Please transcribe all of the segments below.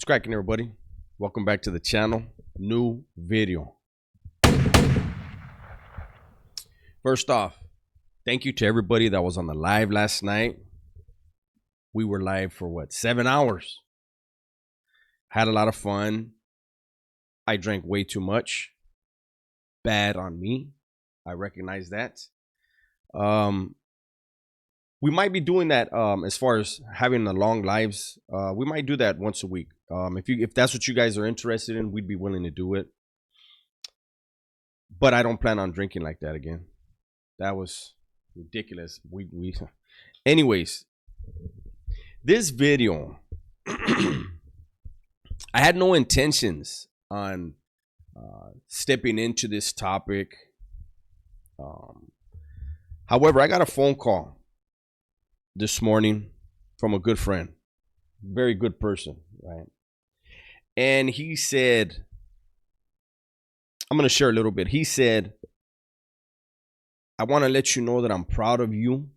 cracking, everybody? Welcome back to the channel. New video. First off, thank you to everybody that was on the live last night. We were live for what, 7 hours? Had a lot of fun. I drank way too much. Bad on me. I recognize that. We might be doing that as far as having the long lives. We might do that once a week. If that's what you guys are interested in, we'd be willing to do it. But I don't plan on drinking like that again. That was ridiculous. Anyways, this video, I had no intentions on stepping into this topic. However, I got a phone call this morning from a good friend, very good person, right? And he said, I'm going to share a little bit. He said, I want to let you know that I'm proud of you,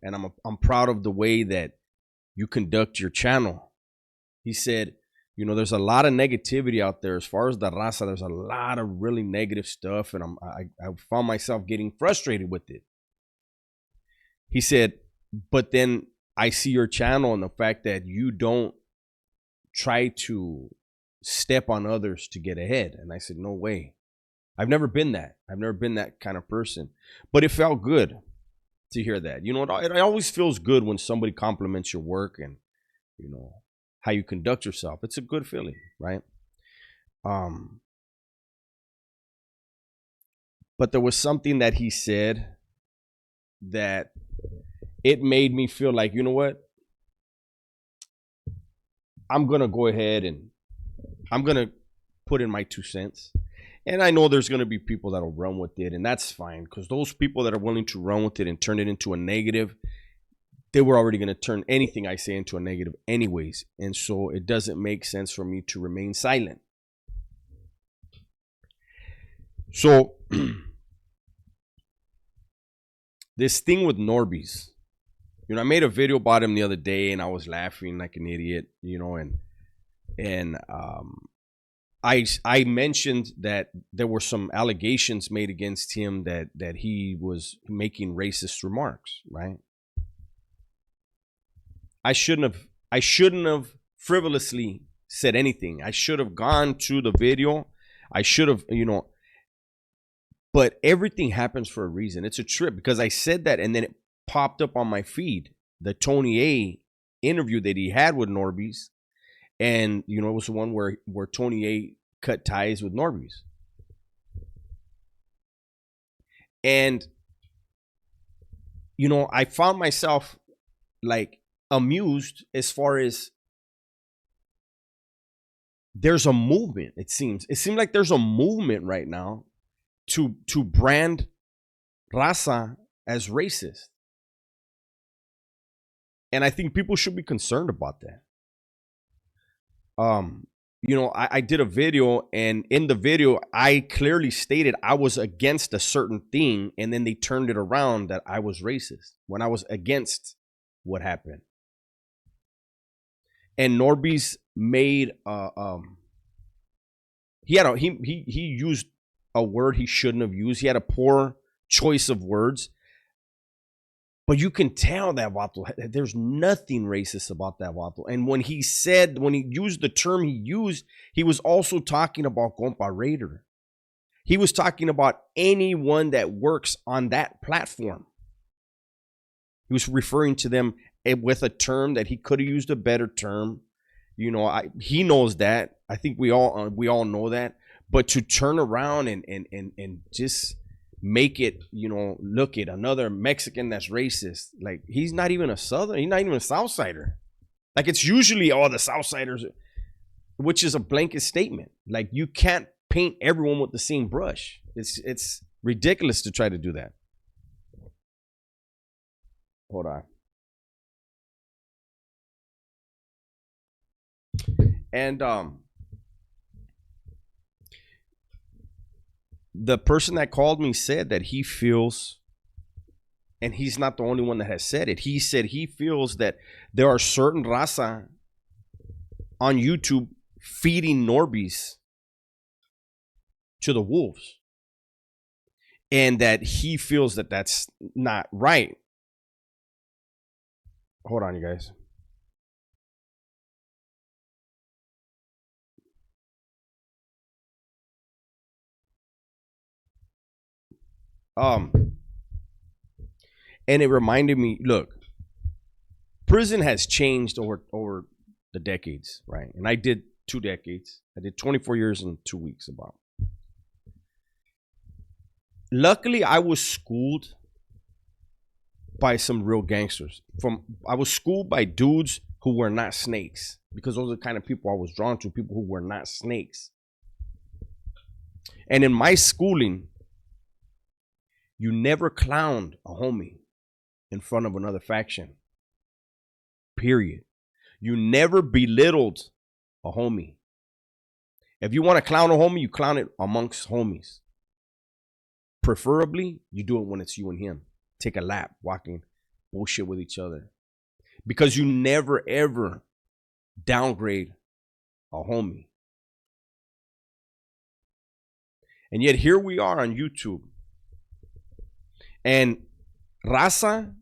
and I'm proud of the way that you conduct your channel. He said, you know, there's a lot of negativity out there as far as the raza. There's a lot of really negative stuff, and I found myself getting frustrated with it. He said, but then I see your channel and the fact that you don't try to step on others to get ahead. And I said, no way. I've never been that. I've never been that kind of person. But it felt good to hear that. You know, it always feels good when somebody compliments your work and, you know, how you conduct yourself. It's a good feeling, right? But there was something that he said that it made me feel like, you know what? I'm going to go ahead and I'm going to put in my 2 cents. And I know there's going to be people that'll run with it, and that's fine, because those people that are willing to run with it and turn it into a negative, they were already going to turn anything I say into a negative anyways. And so it doesn't make sense for me to remain silent. So this thing with Norbeez, you know, I made a video about him the other day and I was laughing like an idiot, you know, and I mentioned that there were some allegations made against him that he was making racist remarks, right? I shouldn't have frivolously said anything. I should have gone to the video. I should have, you know, but everything happens for a reason. It's a trip, because I said that and then it popped up on my feed, the Tony A interview that he had with Norbeez. And, you know, it was the one where Tony A cut ties with Norbeez. And, you know, I found myself like amused as far as there's a movement. It seems like there's a movement right now to brand raza as racist. And I think people should be concerned about that. You know, I did a video, and in the video, I clearly stated I was against a certain thing, and then they turned it around that I was racist when I was against what happened. And Norbeez made he used a word he shouldn't have used. He had a poor choice of words. But you can tell that vato, there's nothing racist about that vato. And when he used the term he used, he was also talking about Compa Raider. He was talking about anyone that works on that platform. He was referring to them with a term that he could have used a better term. You know, he knows that. I think we all know that. But to turn around and just make it, you know, look at another Mexican that's racist. Like, he's not even a Southern, he's not even a Southsider. Like, it's usually all the Southsiders, which is a blanket statement. Like, you can't paint everyone with the same brush. It's ridiculous to try to do that. Hold on. And the person that called me said that he feels, and he's not the only one that has said it, he said he feels that there are certain raza on YouTube feeding Norbeez to the wolves, and that he feels that that's not right. Hold on, you guys. And it reminded me, look, prison has changed over the decades, right? And I did 2 decades. I did 24 years and 2 weeks about. Luckily, I was schooled by some real gangsters. I was schooled by dudes who were not snakes, because those are the kind of people I was drawn to, people who were not snakes. And in my schooling, you never clowned a homie in front of another faction. Period. You never belittled a homie. If you want to clown a homie, you clown it amongst homies. Preferably, you do it when it's you and him. Take a lap, walking bullshit with each other. Because you never, ever downgrade a homie. And yet here we are on YouTube. And Raza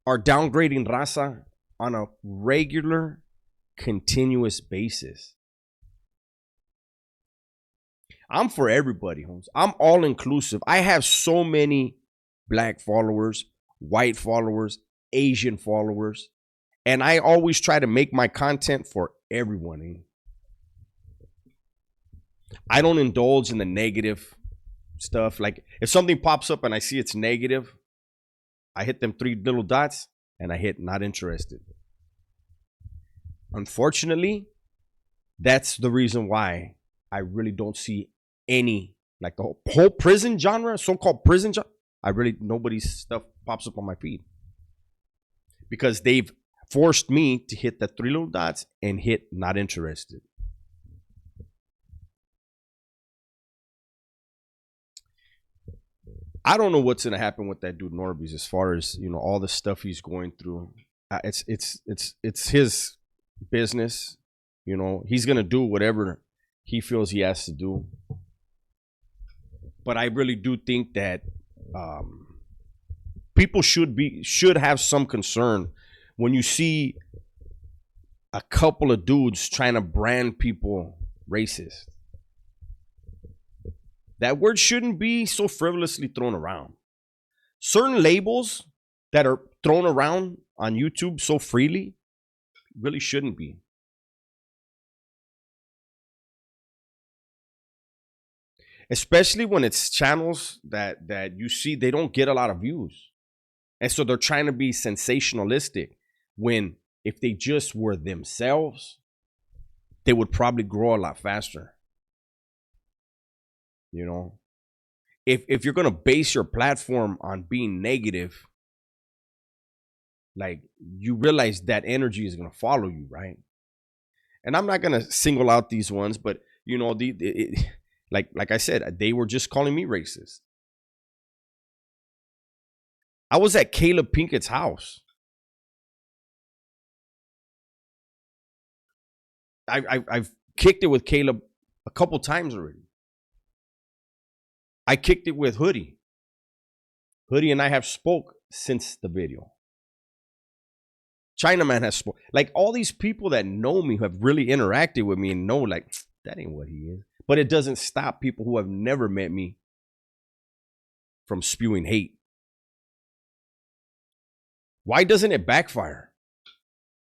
are downgrading Raza on a regular, continuous basis. I'm for everybody, Holmes. I'm all inclusive. I have so many black followers, white followers, Asian followers, and I always try to make my content for everyone. I don't indulge in the negative stuff. Like if something pops up and I see it's negative, I hit them 3 little dots and I hit not interested. Unfortunately, that's the reason why I really don't see any, like the whole prison genre, so-called prison genre. Nobody's stuff pops up on my feed, because they've forced me to hit the 3 little dots and hit not interested. I don't know what's gonna happen with that dude Norbeez, as far as, you know, all the stuff he's going through. It's his business. You know, he's gonna do whatever he feels he has to do. But I really do think that people should have some concern when you see a couple of dudes trying to brand people racist. That word shouldn't be so frivolously thrown around. Certain labels that are thrown around on YouTube so freely really shouldn't be. Especially when it's channels that you see they don't get a lot of views. And so they're trying to be sensationalistic, when if they just were themselves, they would probably grow a lot faster. You know, if you're gonna base your platform on being negative, like, you realize that energy is gonna follow you, right? And I'm not gonna single out these ones, but you know, like I said, they were just calling me racist. I was at Caleb Pinkett's house. I've kicked it with Caleb a couple times already. I kicked it with Hoodie. Hoodie and I have spoke since the video. Chinaman has spoke. Like, all these people that know me, who have really interacted with me and know, like, that ain't what he is. But it doesn't stop people who have never met me from spewing hate. Why doesn't it backfire?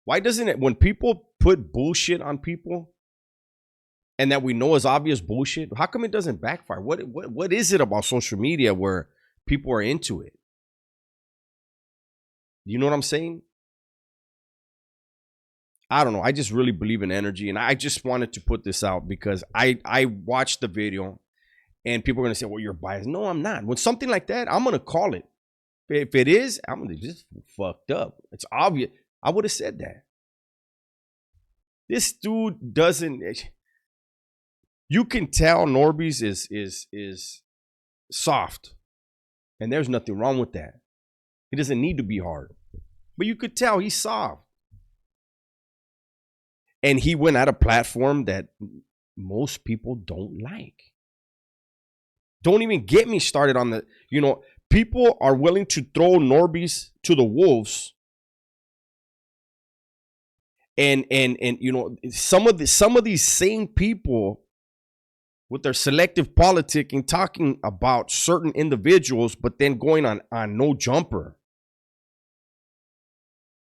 Why doesn't it, when people put bullshit on people and that we know is obvious bullshit, how come it doesn't backfire? What is it about social media where people are into it? You know what I'm saying? I don't know. I just really believe in energy, and I just wanted to put this out because I watched the video, and people are gonna say, "Well, you're biased." No, I'm not. When something like that, I'm gonna call it. If it is, I'm gonna just fucked up. It's obvious. I would have said that. This dude doesn't. You can tell Norbeez is soft, and there's nothing wrong with that. He doesn't need to be hard, but you could tell he's soft. And he went at a platform that most people don't like. Don't even get me started on the, people are willing to throw Norbeez to the wolves. And some of these same people with their selective politicking talking about certain individuals, but then going on No Jumper.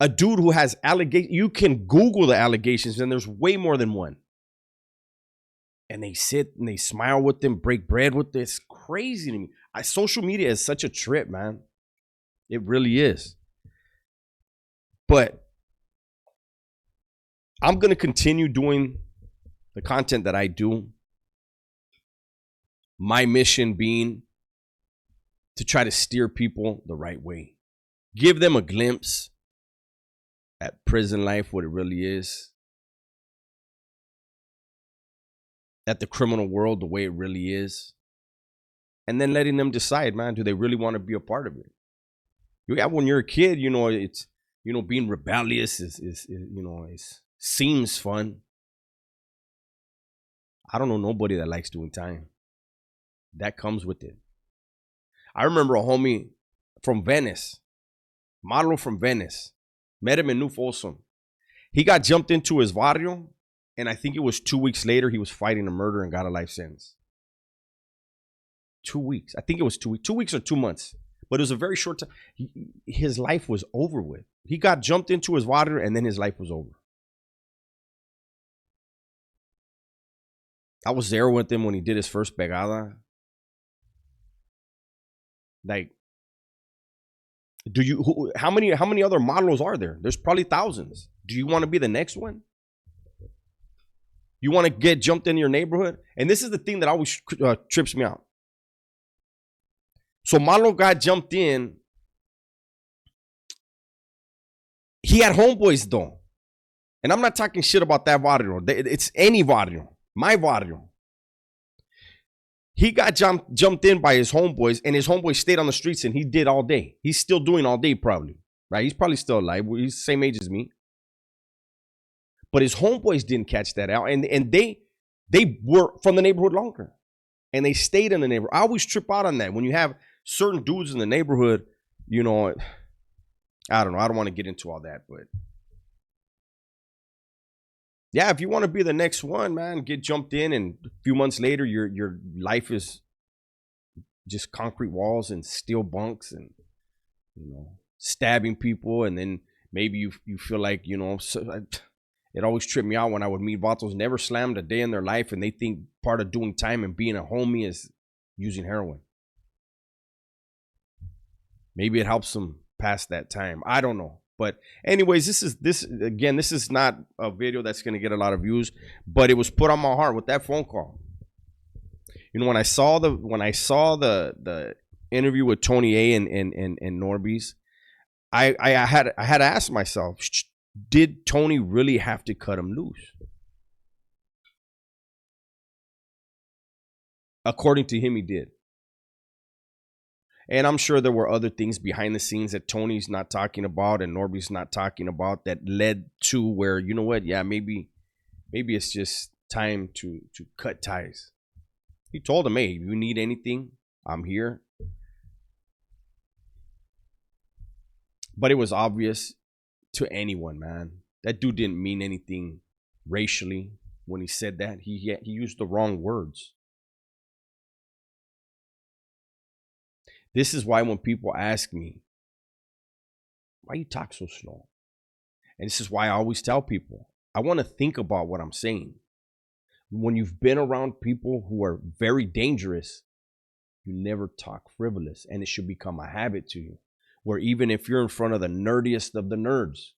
A dude who has allegations, you can Google the allegations and there's way more than one. And they sit and they smile with them, break bread with this. Crazy to me. Social media is such a trip, man. It really is. But I'm going to continue doing the content that I do. My mission being to try to steer people the right way. Give them a glimpse at prison life, what it really is. At the criminal world, the way it really is. And then letting them decide, man, do they really want to be a part of it? Yeah, when you're a kid, it's, being rebellious is seems fun. I don't know nobody that likes doing time. That comes with it. I remember a homie from Venice, model from Venice, met him in New Folsom. He got jumped into his barrio, and I think it was 2 weeks later, he was fighting a murder and got a life sentence. 2 weeks. I think it was 2 weeks. 2 weeks or 2 months. But it was a very short time. His life was over with. He got jumped into his barrio, and then his life was over. I was there with him when he did his first pegada. Like, how many other modelos are there? There's probably thousands. Do you want to be the next one? You want to get jumped in your neighborhood? And this is the thing that always trips me out. So Malo got jumped in. He had homeboys though. And I'm not talking shit about that barrio. It's any barrio. My barrio. He got jumped in by his homeboys, and his homeboys stayed on the streets, and he did all day. He's still doing all day probably. Right? He's probably still alive. He's the same age as me. But his homeboys didn't catch that out. And they were from the neighborhood longer. And they stayed in the neighborhood. I always trip out on that. When you have certain dudes in the neighborhood, I don't know. I don't want to get into all that. But yeah, if you want to be the next one, man, get jumped in. And a few months later, your life is just concrete walls and steel bunks and, stabbing people. And then maybe you feel like, it always tripped me out when I would meet vatos, never slammed a day in their life, and they think part of doing time and being a homie is using heroin. Maybe it helps them pass that time. I don't know. But anyways, this is not a video that's going to get a lot of views, but it was put on my heart with that phone call. When I saw the interview with Tony A and Norbeez, I had to ask myself, did Tony really have to cut him loose? According to him, he did. And I'm sure there were other things behind the scenes that Tony's not talking about and Norbee's not talking about that led to where, you know what? Yeah, maybe it's just time to cut ties. He told him, hey, if you need anything, I'm here. But it was obvious to anyone, man. That dude didn't mean anything racially when he said that. He used the wrong words. This is why when people ask me, why you talk so slow? And this is why I always tell people, I want to think about what I'm saying. When you've been around people who are very dangerous, you never talk frivolous, and it should become a habit to you. Where even if you're in front of the nerdiest of the nerds,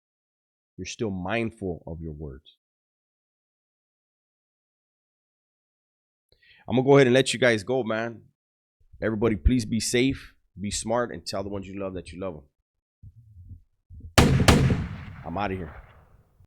you're still mindful of your words. I'm going to go ahead and let you guys go, man. Everybody, please be safe, be smart, and tell the ones you love that you love them. I'm out of here.